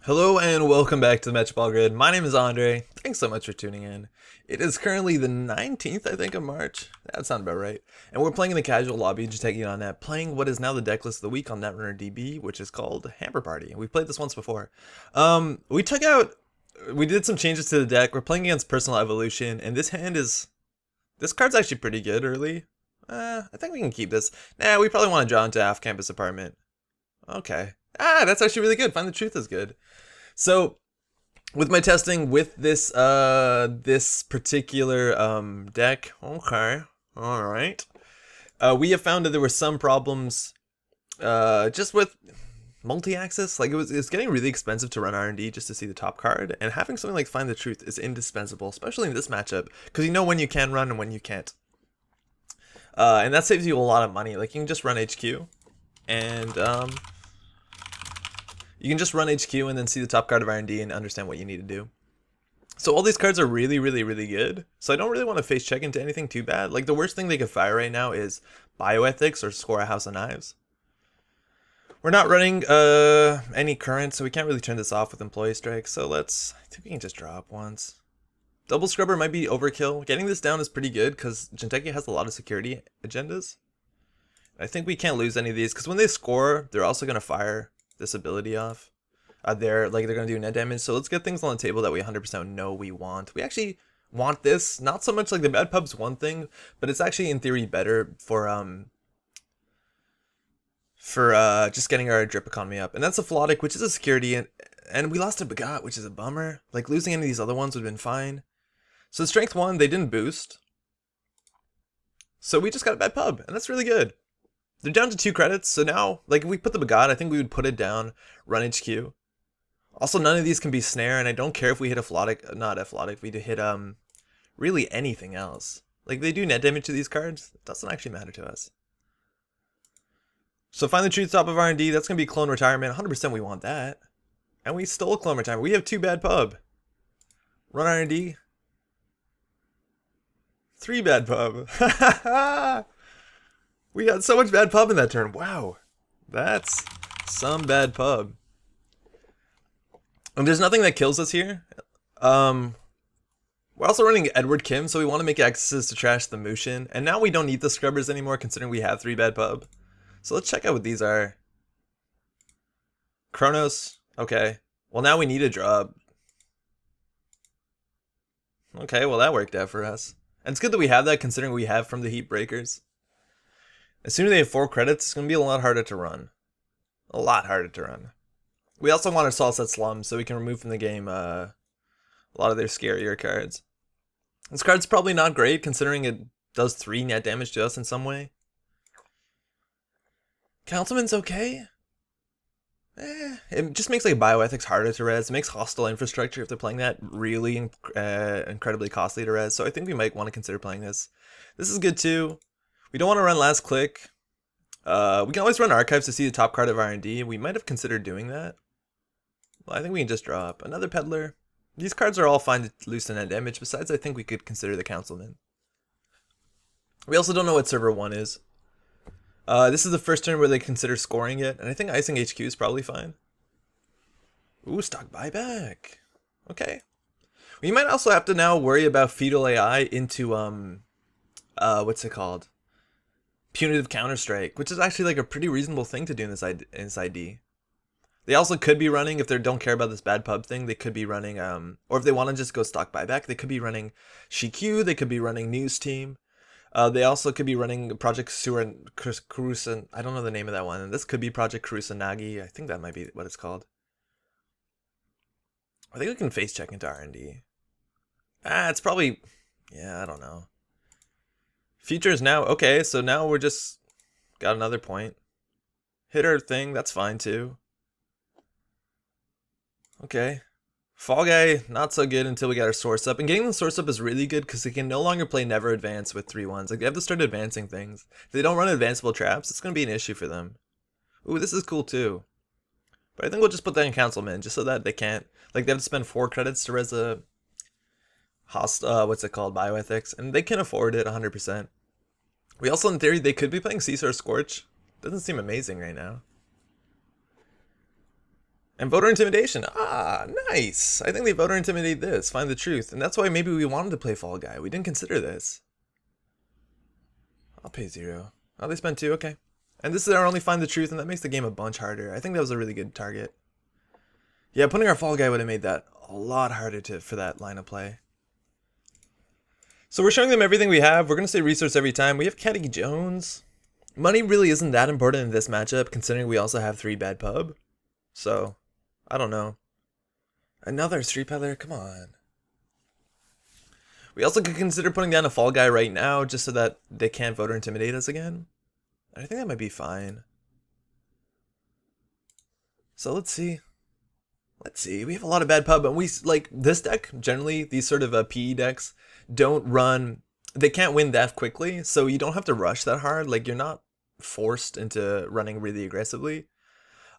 Hello and welcome back to the Match Ball Grid. My name is Andre. Thanks so much for tuning in. It is currently the 19th, I think, of March. That sounds about right. And we're playing in the casual lobby, Jinteki on net, playing what is now the deck list of the week on Netrunner DB, which is called Hamper Party. We've played this once before. We did some changes to the deck. We're playing against Personal Evolution, and this card's actually pretty good early. I think we can keep this. Nah, we probably want to draw into Off-Campus Apartment. Okay. That's actually really good. Find the Truth is good. So, with my testing with this this particular deck, okay, all right, we have found that there were some problems just with multi-axis. Like it's getting really expensive to run R&D just to see the top card, and having something like Find the Truth is indispensable, especially in this matchup, because you know when you can run and when you can't, and that saves you a lot of money. Like you can just run HQ, and you can just run HQ and then see the top card of R&D and understand what you need to do. So all these cards are really, really, really good. So I don't really want to face check into anything too bad. Like the worst thing they could fire right now is Bioethics or Score a House of Knives. We're not running any current, so we can't really turn this off with Employee Strike. So I think we can just draw up once. Double Scrubber might be overkill. Getting this down is pretty good because Jinteki has a lot of security agendas. I think we can't lose any of these because when they score, they're also going to fire this ability off. They're gonna do net damage. So let's get things on the table that we 100% know we want. We actually want this, not so much like the bad pub's one thing, but it's actually in theory better for just getting our drip economy up. And that's a Philotic, which is a security, and we lost a Begot, which is a bummer. Like losing any of these other ones would have been fine. So strength 1, they didn't boost. So we just got a bad pub, and that's really good. They're down to 2 credits, so now, like, if we put the Begot, I think we would put it down, run HQ. Also, none of these can be Snare, and I don't care if we hit a Philotic, not a Philotic, we hit, really anything else. Like, they do net damage to these cards, it doesn't actually matter to us. So Find the Truth top of R&D, that's going to be Clone Retirement, 100% we want that. And we stole Clone Retirement, we have 2 bad pub. Run R&D. 3 bad pub. We got so much bad pub in that turn. Wow. That's some bad pub. And there's nothing that kills us here. We're also running Edward Kim, so we want to make accesses to trash the Mushin. And now we don't need the Scrubbers anymore, considering we have 3 bad pub. So let's check out what these are. Chronos. Okay. Well, now we need a drop. Okay, well that worked out for us. And it's good that we have that, considering we have from the Heat Breakers. As soon as they have 4 credits, it's going to be a lot harder to run. A lot harder to run. We also want to Salt Set Slums, so we can remove from the game a lot of their scarier cards. This card's probably not great, considering it does 3 net damage to us in some way. Councilman's okay. It just makes like Bioethics harder to res. It makes Hostile Infrastructure, if they're playing that, really incredibly costly to res. So I think we might want to consider playing this. This is good too. We don't want to run Last Click. We can always run Archives to see the top card of R&D. We might have considered doing that. Well, I think we can just draw up another Peddler. These cards are all fine to loosen net damage. Besides, I think we could consider the Councilman. We also don't know what server 1 is. This is the first turn where they consider scoring it, and I think icing HQ is probably fine. Ooh, stock buyback. Okay. We might also have to now worry about Feudal AI into what's it called? Punitive Counter-Strike, which is actually like a pretty reasonable thing to do in this ID. They also could be running, if they don't care about this bad pub thing, they could be running, or if they want to just go stock buyback, they could be running Shiku, they could be running News Team. They also could be running Project Kurusan, I don't know the name of that one, and this could be Project Kurusanagi, I think that might be what it's called. I think we can face check into R&D. It's probably, yeah, I don't know. Features now, okay, so now we're just got another point. Hit our thing, that's fine too. Okay. Fall Guy, not so good until we get our source up. And getting the source up is really good because they can no longer play Never Advance with 3-1s. Like, they have to start advancing things. If they don't run advanceable traps, it's going to be an issue for them. Ooh, this is cool too. But I think we'll just put that in Councilman, just so that they can't, like, they have to spend 4 credits to res a what's it called, Bioethics, and they can afford it 100%. We also, in theory, they could be playing Caesar Scorch. Doesn't seem amazing right now. And voter intimidation. Ah, nice. I think they voter intimidate this. Find the truth. And that's why maybe we wanted to play Fall Guy. We didn't consider this. I'll pay 0. Oh, they spent 2. Okay. And this is our only Find the Truth, and that makes the game a bunch harder. I think that was a really good target. Yeah, putting our Fall Guy would have made that a lot harder for that line of play. So we're showing them everything we have. We're going to say resource every time. We have Caddy Jones. Money really isn't that important in this matchup, considering we also have 3 bad pub. So, I don't know. Another Street Peddler? Come on. We also could consider putting down a Fall Guy right now, just so that they can't voter intimidate us again. I think that might be fine. So let's see. Let's see. We have a lot of bad pub, and we like this deck. Generally, these sort of PE decks don't run. They can't win that quickly, so you don't have to rush that hard. Like, you're not forced into running really aggressively.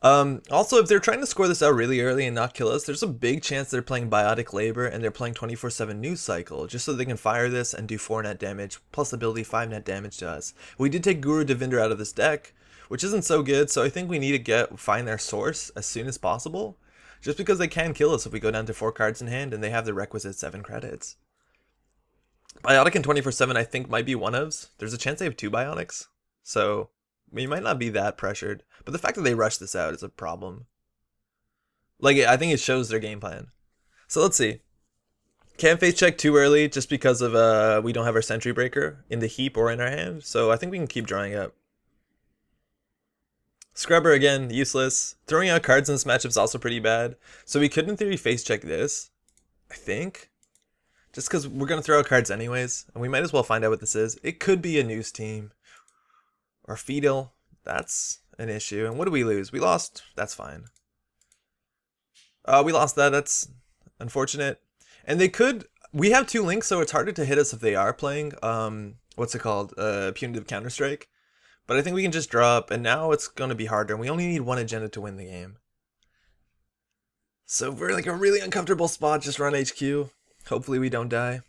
Also, if they're trying to score this out really early and not kill us, there's a big chance they're playing Biotic Labor and they're playing 24/7 News Cycle, just so they can fire this and do 4 net damage, plus ability 5 net damage to us. We did take Guru Devinder out of this deck, which isn't so good, so I think we need to find their source as soon as possible, just because they can kill us if we go down to 4 cards in hand and they have the requisite 7 credits. Biotic and 24/7 I think might be one-ofs. There's a chance they have 2 Biotics, so we might not be that pressured. But the fact that they rushed this out is a problem. Like, I think it shows their game plan. So let's see. Can't face check too early just because of we don't have our Sentry Breaker in the heap or in our hand. So I think we can keep drawing up. Scrubber again, useless. Throwing out cards in this matchup is also pretty bad. So we could in theory face check this, I think. Just because we're going to throw out cards anyways. And we might as well find out what this is. It could be a News Team. Or Fetal. That's an issue. And what do we lose? We lost. That's fine. We lost that. That's unfortunate. And they could... We have 2 links, so it's harder to hit us if they are playing, what's it called? Punitive Counter-Strike. But I think we can just draw up, and now it's going to be harder. And we only need 1 agenda to win the game. So we're like a really uncomfortable spot. Just run HQ. Hopefully we don't die.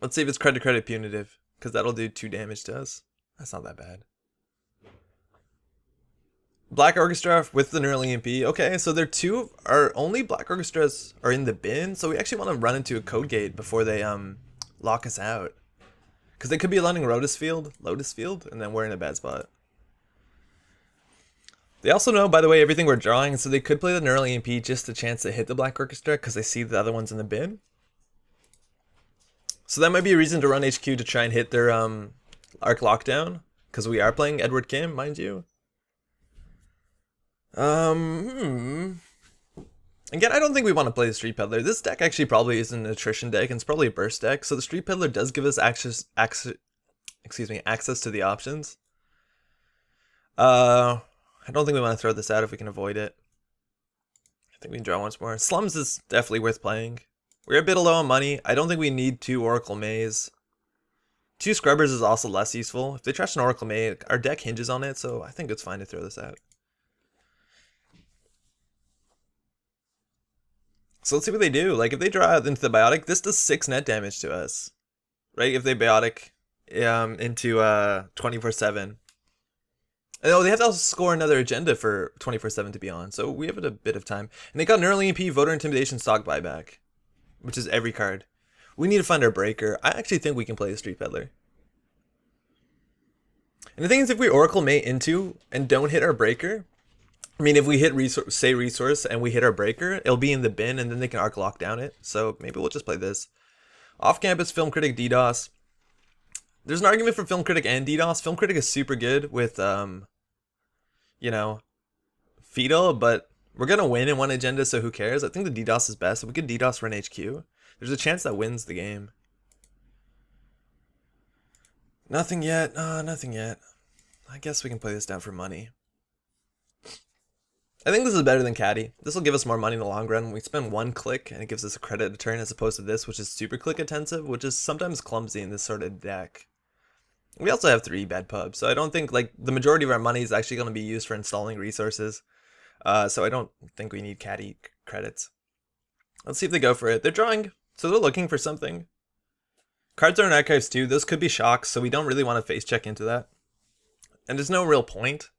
Let's see if it's credit punitive, because that'll do 2 damage to us. That's not that bad. Black Orchestra with the Neural EMP. Okay, so our only Black Orchestras are in the bin, so we actually want to run into a code gate before they lock us out. Because they could be landing Lotus Field, and then we're in a bad spot. They also know, by the way, everything we're drawing, so they could play the Neural EMP just a chance to hit the Black Orchestra because they see the other ones in the bin. So that might be a reason to run HQ to try and hit their Arc Lockdown, because we are playing Edward Kim, mind you. Again, I don't think we want to play the Street Peddler. This deck actually probably is an attrition deck, and it's probably a burst deck, so the Street Peddler does give us access to the options. I don't think we want to throw this out if we can avoid it. I think we can draw once more. Slums is definitely worth playing. We're a bit low on money. I don't think we need 2 Oracle Maze. 2 Scrubbers is also less useful. If they trash an Oracle Maze, our deck hinges on it, so I think it's fine to throw this out. So let's see what they do. Like, if they draw out into the Biotic, this does 6 net damage to us. Right? If they Biotic into 24/7. Oh, they have to also score another agenda for 24/7 to be on, so we have a bit of time. And they got Neural EMP, Voter Intimidation, Stock Buyback, which is every card. We need to find our breaker. I actually think we can play the Street Peddler. And the thing is, if we Oracle Mate into and don't hit our breaker, I mean, if we hit resource and we hit our breaker, it'll be in the bin and then they can arc lock down it. So maybe we'll just play this. Off campus, Film Critic, DDoS. There's an argument for Film Critic and DDoS. Film Critic is super good with, you know, Fetal, but we're going to win in one agenda, so who cares? I think the DDoS is best. If we could DDoS run HQ, there's a chance that wins the game. Nothing yet. Nothing yet. I guess we can play this down for money. I think this is better than Caddy. This will give us more money in the long run. We spend 1 click and it gives us a credit a turn as opposed to this, which is super click intensive, which is sometimes clumsy in this sort of deck. We also have 3 bad pubs, so I don't think, like, the majority of our money is actually going to be used for installing resources. So I don't think we need Caddy credits. Let's see if they go for it. They're drawing, so they're looking for something. Cards are in archives too. Those could be shocks, so we don't really want to face check into that. And there's no real point.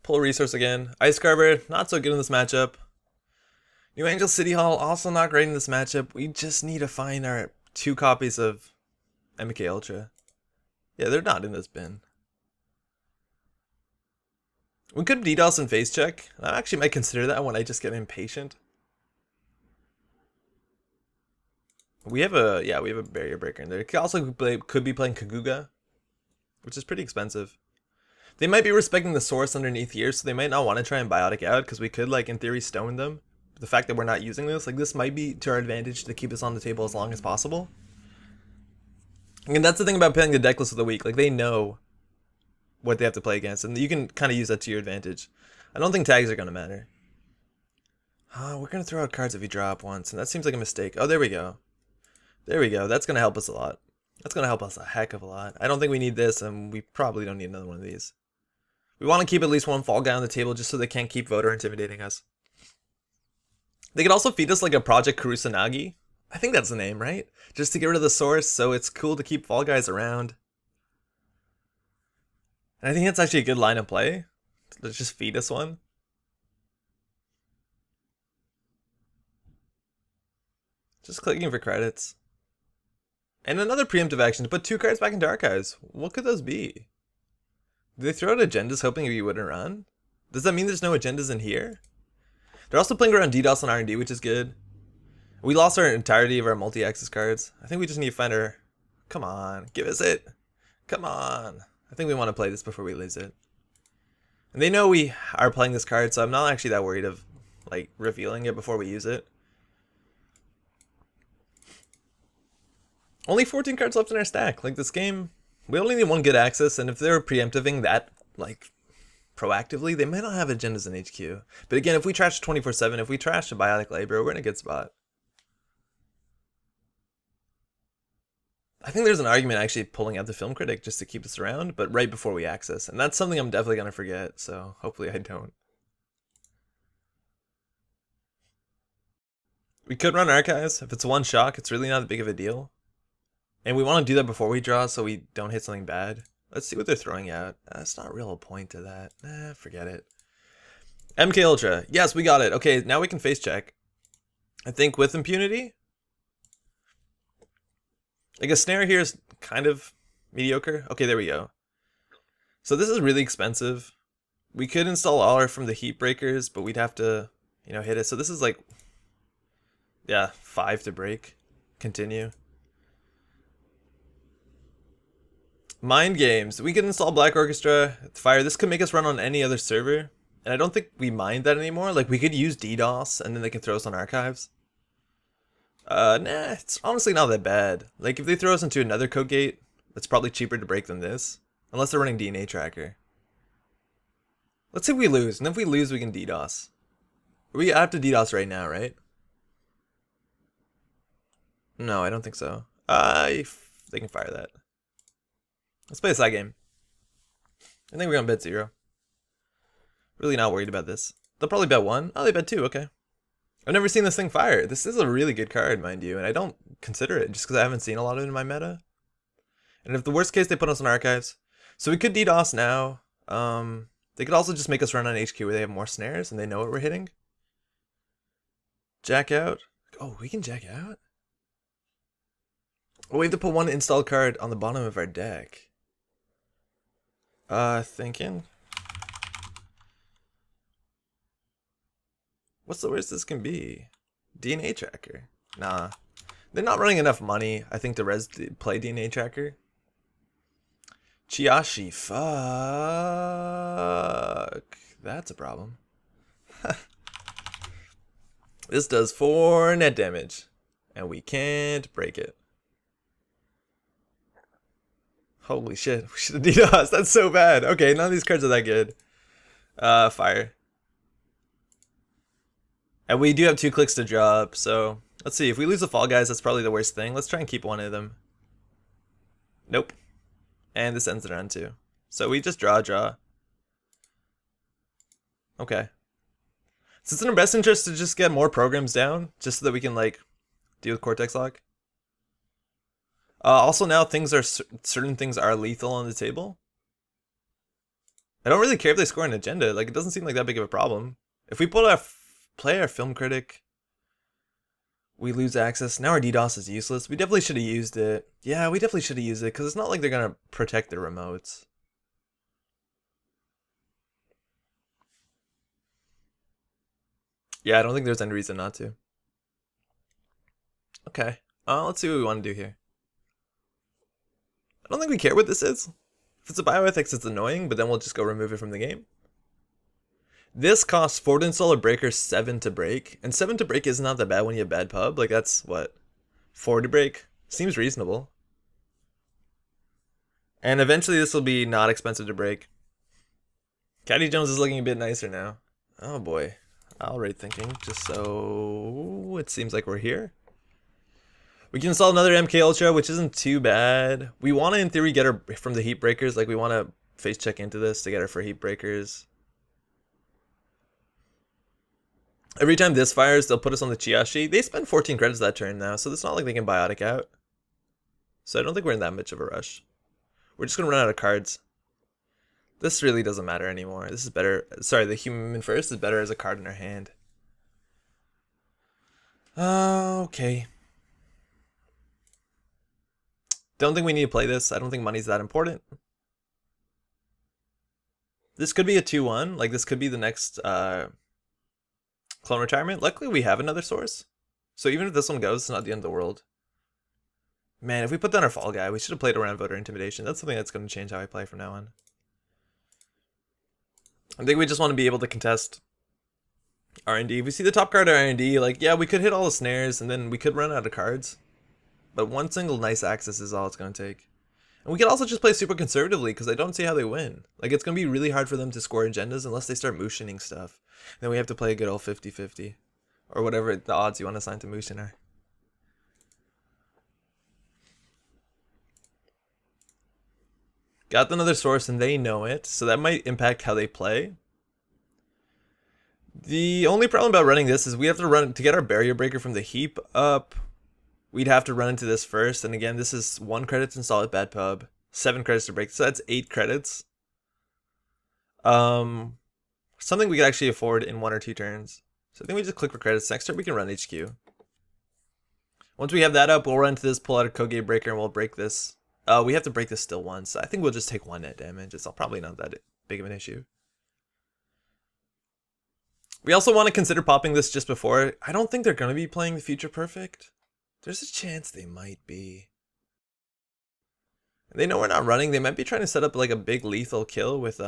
pull a resource again. Ice Carver, not so good in this matchup. New Angel City Hall, also not great in this matchup. We just need to find our 2 copies of MK Ultra. Yeah, they're not in this bin. We could DDoS and face check. I actually might consider that when I just get impatient. We have a barrier breaker in there. It also could be playing Kaguga, which is pretty expensive. They might be respecting the source underneath here, so they might not want to try and biotic out, because we could, like, in theory, stone them. But the fact that we're not using this, like, this might be to our advantage to keep us on the table as long as possible. And that's the thing about playing the deck list of the week. Like, they know what they have to play against, and you can kind of use that to your advantage. I don't think tags are going to matter. We're going to throw out cards if we drop once, and that seems like a mistake. Oh, there we go. There we go. That's going to help us a lot. That's going to help us a heck of a lot. I don't think we need this, and we probably don't need another one of these. We want to keep at least one fall guy on the table just so they can't keep voter intimidating us. They could also feed us like a Project Kurusanagi. I think that's the name, right? Just to get rid of the source, so it's cool to keep fall guys around. And I think that's actually a good line of play. Let's just feed us one. Just clicking for credits. And another preemptive action to put 2 cards back into archives. What could those be? Do they throw out agendas hoping we wouldn't run? Does that mean there's no agendas in here? They're also playing around DDoS and R&D, which is good. We lost our entirety of our multi-axis cards. I think we just need to find our... Come on, give us it. Come on. I think we want to play this before we lose it. And they know we are playing this card, so I'm not actually that worried of, like, revealing it before we use it. Only 14 cards left in our stack. Like, this game, we only need 1 good access, and if they're preemptiving that, like, proactively, they might not have agendas in HQ. But again, if we trash 24/7, if we trash a Biotic Labor, we're in a good spot. I think there's an argument actually pulling out the Film Critic just to keep us around, but right before we access. And that's something I'm definitely going to forget, so hopefully I don't. We could run Archives. If it's 1 shock, it's really not that big of a deal. And we want to do that before we draw so we don't hit something bad. Let's see what they're throwing out. It's not real a point to that. Forget it. MK Ultra. Yes, we got it. Okay, now we can face check. I think with impunity. Like a snare here is kind of mediocre. Okay, there we go. So this is really expensive. We could install Aller from the Heat Breakers, but we'd have to, you know, hit it. So this is like, yeah, 5 to break. Continue. Mind games. We could install Black Orchestra, Fire. This could make us run on any other server. And I don't think we mind that anymore. Like, we could use DDoS, and then they can throw us on archives. Nah, it's honestly not that bad. Like, if they throw us into another code gate, it's probably cheaper to break than this. Unless they're running DNA Tracker. Let's say we lose, and if we lose, we can DDoS. We have to DDoS right now, right? No, I don't think so. They can fire that. Let's play a side game. I think we're gonna bet 0. Really not worried about this. They'll probably bet 1. Oh, they bet 2, okay. I've never seen this thing fire. This is a really good card, mind you, and I don't consider it just because I haven't seen a lot of it in my meta. And if the worst case, they put us on archives. So we could DDoS now. They could also just make us run on HQ where they have more snares and they know what we're hitting. Jack out. Oh, we can jack out? Oh, we have to put 1 installed card on the bottom of our deck. Thinking. What's the worst this can be? DNA Tracker. Nah. They're not running enough money, I think, to play DNA Tracker. Chiashi. Fuck. That's a problem. This does 4 net damage. And we can't break it. Holy shit. We should have DDoS. That's so bad. Okay, none of these cards are that good. Fire. And we do have 2 clicks to drop, so let's see. If we lose the Fall Guys, that's probably the worst thing. Let's try and keep 1 of them. Nope. And this ends the round 2. So we just draw. Okay. So it's in our best interest to just get more programs down, just so that we can, like, deal with Cortex Lock. Also now certain things are lethal on the table. I don't really care if they score an agenda. Like, it doesn't seem like that big of a problem. If we play our film critic, we lose access. Now our DDoS is useless. We definitely should have used it. Yeah, we definitely should have used it, because it's not like they're going to protect their remotes. Yeah, I don't think there's any reason not to. Okay. Let's see what we want to do here. I don't think we care what this is. If it's a bioethics, it's annoying, but then we'll just go remove it from the game. This costs 4 to install a breaker, 7 to break. And 7 to break is not that bad when you have bad pub. Like, that's, what, 4 to break? Seems reasonable. And eventually this will be not expensive to break. Caddy Jones is looking a bit nicer now. Oh boy. Alright, thinking. Just so it seems like we're here. We can install another MK Ultra, which isn't too bad. We want to, in theory, get her from the heat breakers. Like, we want to face check into this to get her for heat breakers. Every time this fires, they'll put us on the Chiashi. They spend 14 credits that turn now, so it's not like they can biotic out. So I don't think we're in that much of a rush. We're just going to run out of cards. This really doesn't matter anymore. This is better. Sorry, the human first is better as a card in our hand. Okay. Don't think we need to play this. I don't think money's that important. This could be a 2-1. Like, this could be the next clone retirement. Luckily, we have another source. So even if this one goes, it's not the end of the world. Man, if we put down our fall guy, we should have played around voter intimidation. That's something that's going to change how I play from now on. I think we just want to be able to contest R&D. If we see the top card of R&D, like, yeah, we could hit all the snares, and then we could run out of cards. But one single nice access is all it's going to take. And we could also just play super conservatively, because I don't see how they win. Like, it's going to be really hard for them to score agendas unless they start motioning stuff. Then we have to play a good old 50-50. Or whatever the odds you want to assign to motion are. Got another source and they know it, so that might impact how they play. The only problem about running this is we have to run to get our barrier breaker from the heap up. We'd have to run into this first, and again, this is 1 credit to install at bad pub, 7 credits to break, so that's 8 credits. Something we could actually afford in 1 or 2 turns. So I think we just click for credits. Next turn we can run HQ. Once we have that up, we'll run to this, pull out a Koge breaker, and we'll break this. We have to break this still once. I think we'll just take 1 net damage. It's probably not that big of an issue. We also want to consider popping this just before. I don't think they're going to be playing the Future Perfect. There's a chance they might be. They know we're not running. They might be trying to set up like a big lethal kill with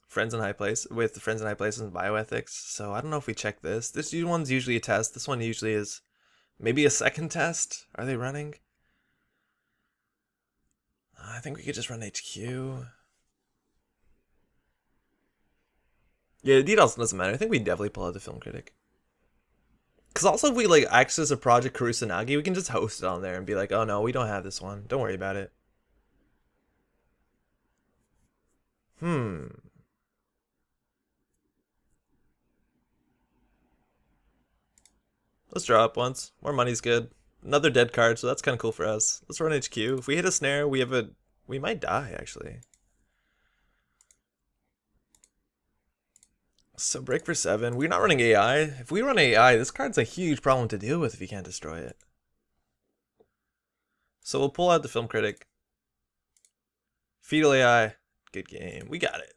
friends in high place and bioethics. So I don't know if we check this. This one's usually a test. This one usually is maybe a second test. Are they running? I think we could just run HQ. Yeah, the details doesn't matter. I think we definitely pull out the film critic. Because also if we like access a project Kurusanagi, we can just host it on there and be like, oh no, we don't have this one. Don't worry about it. Let's draw up once. More money's good. Another dead card, so that's kind of cool for us. Let's run HQ. If we hit a snare, we might die, actually. So break for 7. We're not running AI. If we run AI, this card's a huge problem to deal with if you can't destroy it. So we'll pull out the film critic. Fetal AI. Good game. We got it.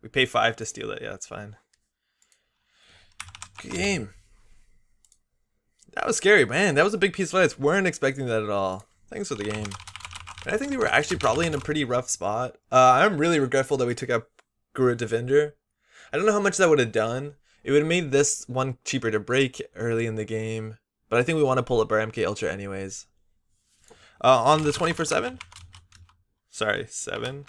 We pay 5 to steal it. Yeah, that's fine. Good game. That was scary, man. That was a big piece of ice. Weren't expecting that at all. Thanks for the game. And I think we were actually probably in a pretty rough spot. I'm really regretful that we took out Guru Devinder. I don't know how much that would have done. It would have made this one cheaper to break early in the game. But I think we want to pull up our MK Ultra anyways. On the 24/7? Sorry, 7.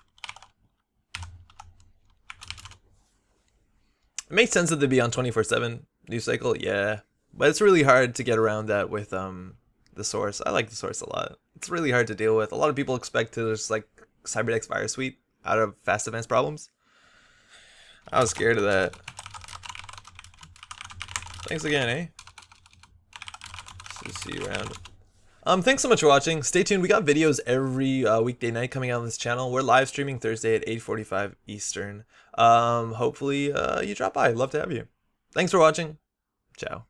It makes sense that they'd be on 24/7 news cycle, yeah. But it's really hard to get around that with the source. I like the source a lot. It's really hard to deal with. A lot of people expect to just like Cyberdex Virus Suite out of fast advanced problems. I was scared of that. Thanks again, eh? So see you around. Thanks so much for watching. Stay tuned. We got videos every weekday night coming out on this channel. We're live streaming Thursday at 8:45 Eastern. Hopefully you drop by. I'd love to have you. Thanks for watching. Ciao.